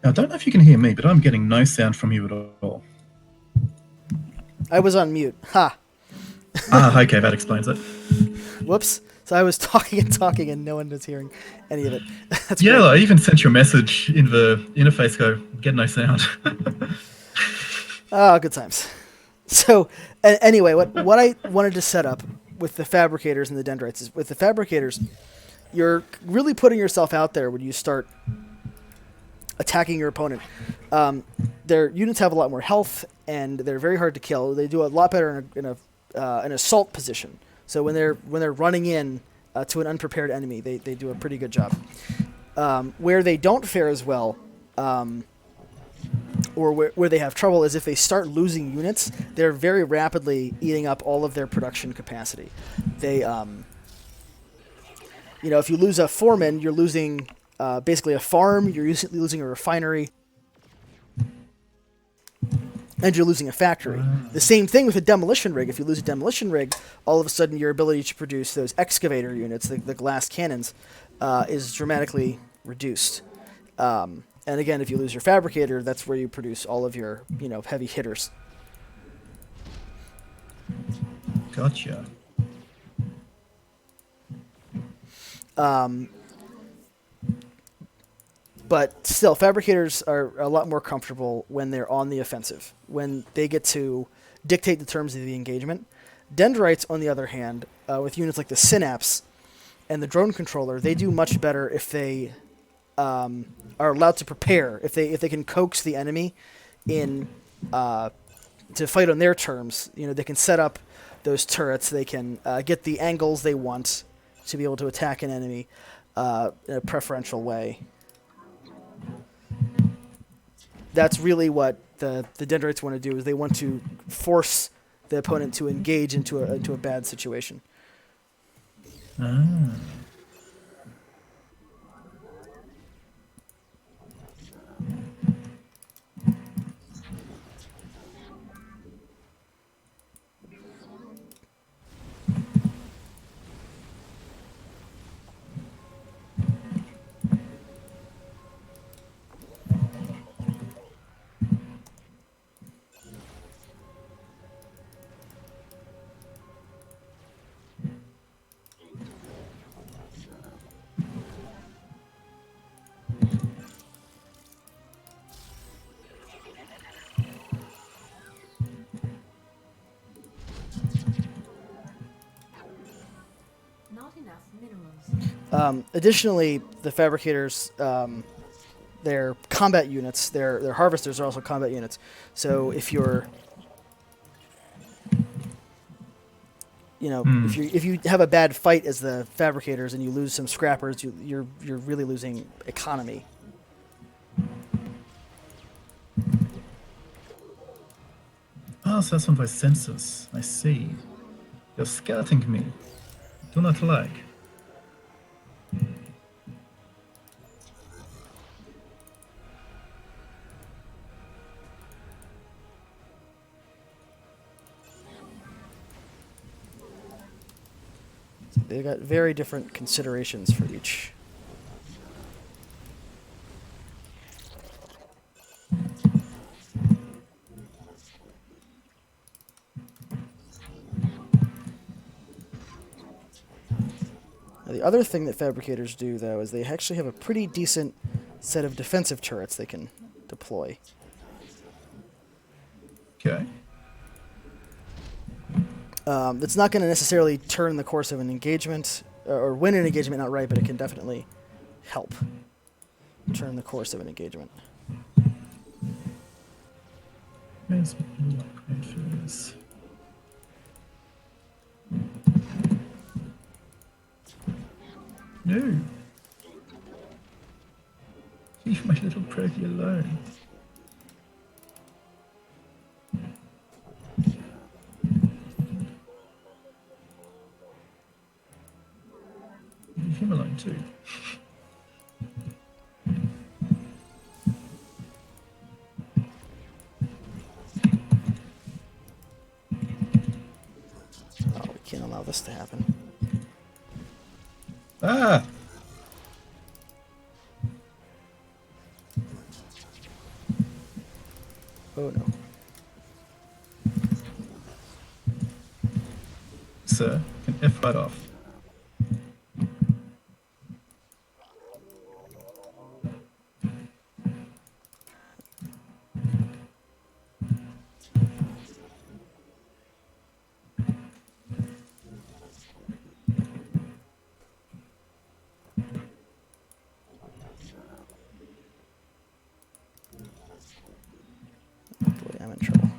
I don't know if you can hear me, but I'm getting no sound from you at all. I was on mute. Ha! Ah, okay, that explains it. Whoops. So I was talking and talking and no one was hearing any of it. That's Yeah, great. I even sent you a message in the interface go, get no sound. Oh, good times. So, anyway, what I wanted to set up with the fabricators and the dendrites is with the fabricators, you're really putting yourself out there when you start attacking your opponent. Their units have a lot more health, and they're very hard to kill. They do a lot better in an assault position. So when they're running in to an unprepared enemy, they do a pretty good job. Where they don't fare as well, or where they have trouble, is if they start losing units. They're very rapidly eating up all of their production capacity. They, if you lose a foreman, you're losing basically a farm. You're losing a refinery. And you're losing a factory. The same thing with a demolition rig. If you lose a demolition rig, all of a sudden your ability to produce those excavator units, the glass cannons, is dramatically reduced. And again, if you lose your fabricator, that's where you produce all of your, heavy hitters. Gotcha. But still, fabricators are a lot more comfortable when they're on the offensive, when they get to dictate the terms of the engagement. Dendrites, on the other hand, with units like the Synapse and the drone controller, they do much better if they are allowed to prepare, if they can coax the enemy in to fight on their terms. They can set up those turrets, they can get the angles they want to be able to attack an enemy in a preferential way. That's really what the dendrites want to do, is they want to force the opponent to engage into a bad situation. Ah. Additionally, the fabricators, their combat units, their harvesters are also combat units. So if you're, if you have a bad fight as the fabricators and you lose some scrappers, you're really losing economy. Ah, so that's one of those sensors. I see. You're scouting me. Do not like. They've got very different considerations for each. Now, the other thing that fabricators do, though, is they actually have a pretty decent set of defensive turrets they can deploy. Okay. It's not going to necessarily turn the course of an engagement or win an engagement outright, but it can definitely help turn the course of an engagement. Where's my upgrade for this? No. Leave my little Proby alone. Leave him alone too. Oh, we can't allow this to happen. Ah! Oh no. Sir, can F right off. Boy, I'm in trouble.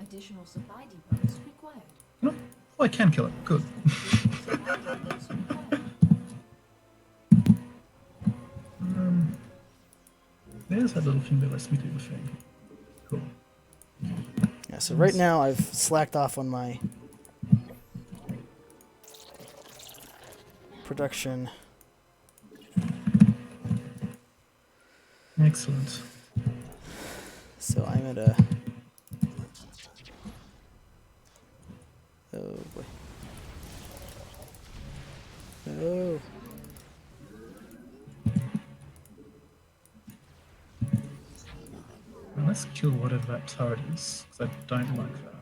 Additional supply depots required. No? Oh, I can kill it. Good. Supply depots required. There's that little thing that lets me do the thing. Cool. Yeah, so right now I've slacked off on my production. Excellent. So I'm at a... Oh boy. Oh. Well, let's kill whatever that turret is, because I don't like that.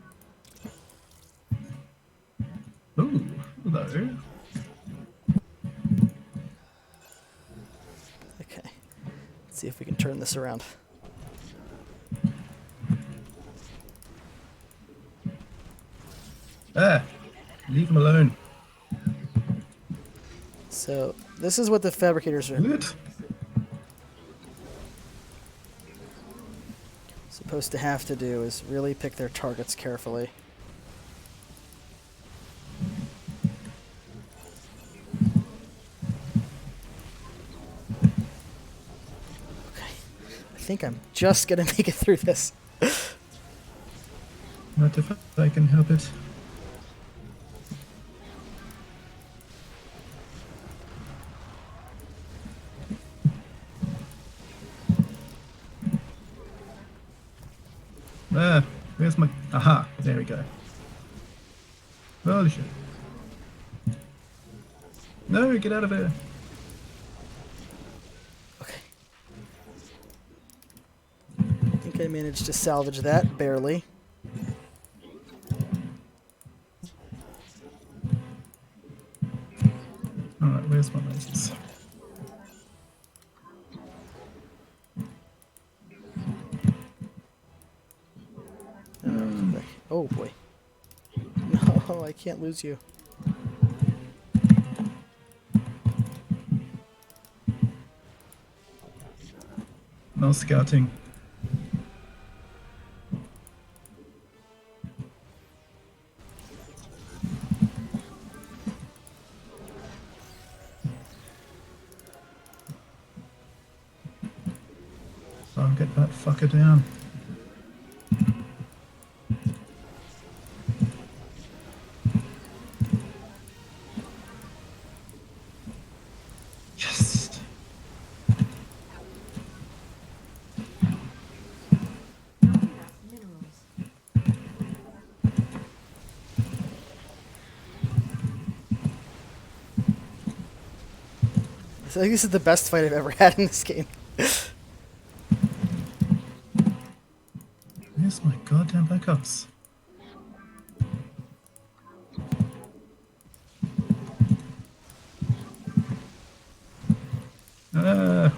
Ooh, hello. Okay. Let's see if we can turn this around. Ah! Leave him alone. So this is what the fabricators are Good. supposed to have to do, is really pick their targets carefully. Okay. I think I'm just gonna make it through this. Not if I can help it. Ah, where's my... Aha, there we go. Holy shit. No, get out of there. Okay. I think I managed to salvage that, barely. Alright, where's my lasers? Oh boy. No, I can't lose you. No scouting. So I'll get that fucker down. Yes! Not enough minerals. I think this is the best fight I've ever had in this game. Where's my goddamn backups? Why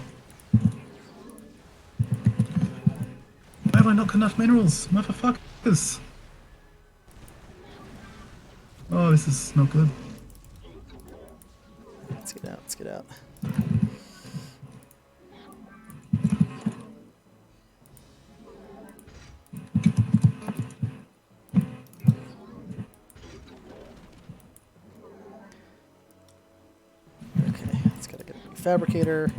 have I not got enough minerals? Motherfuckers! Oh, this is not good. Let's get out, let's get out. Okay, let's gotta get a new fabricator.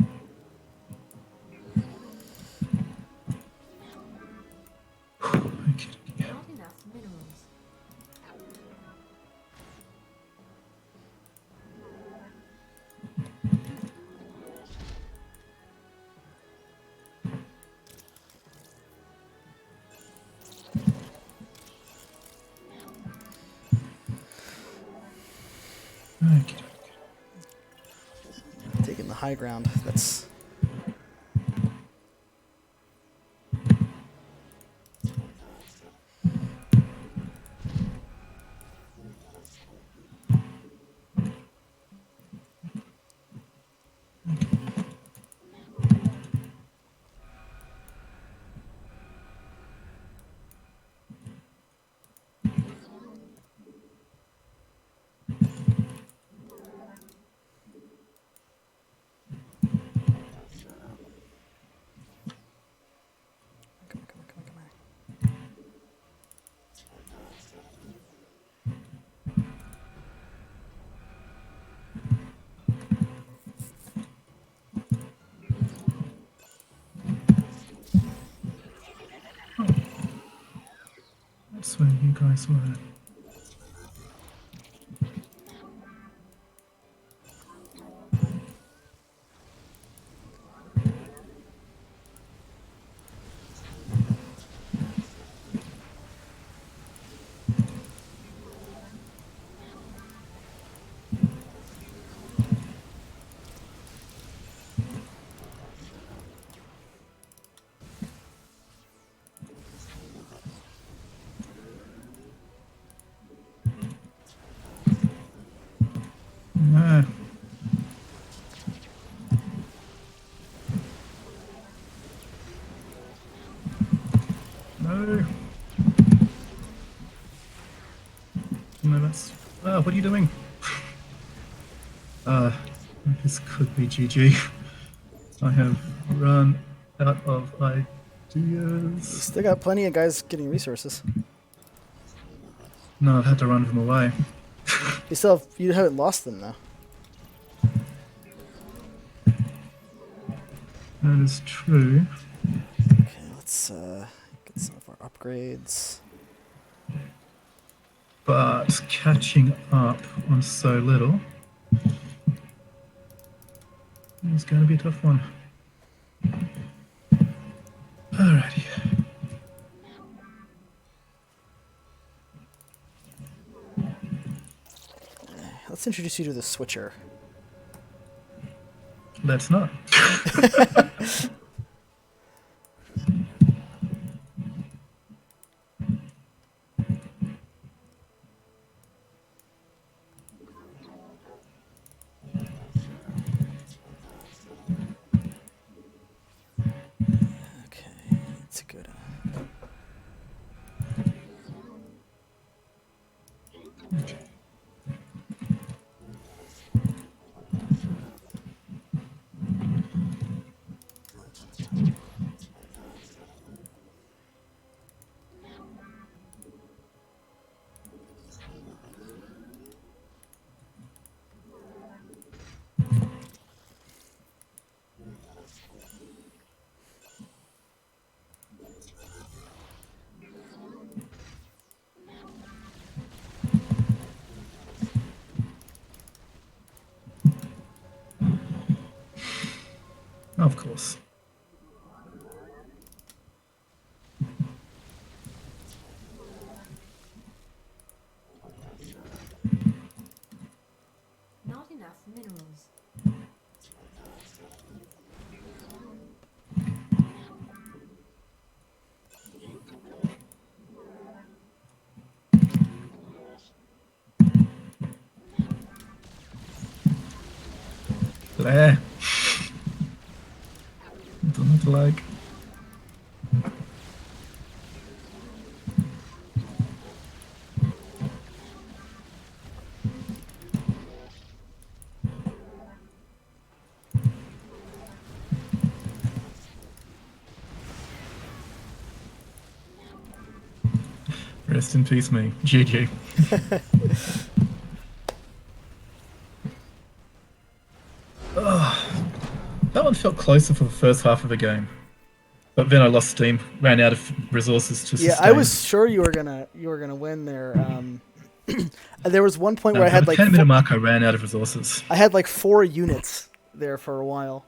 Okay. Not enough minerals. Okay. Taking the high ground. That's come on. That's where you guys were. No. No. No, that's... what are you doing? This could be GG. I have run out of You ideas. still got plenty of guys getting resources. No, I've had to run them away. You haven't lost them though. That is true. Okay, let's get some of our upgrades. But catching up on so little is going to be a tough one. Alrighty. Let's introduce you to the switcher. Let's not. Okay, that's good. Of course. Not enough minerals. There. Don't have to like. Rest in peace, me. GG. That one felt closer for the first half of the game, but then I lost steam, ran out of resources to sustain. Yeah, I was sure you were gonna win there. There was one point where I had At the like 10-minute mark, I ran out of resources. I had like 4 units there for a while.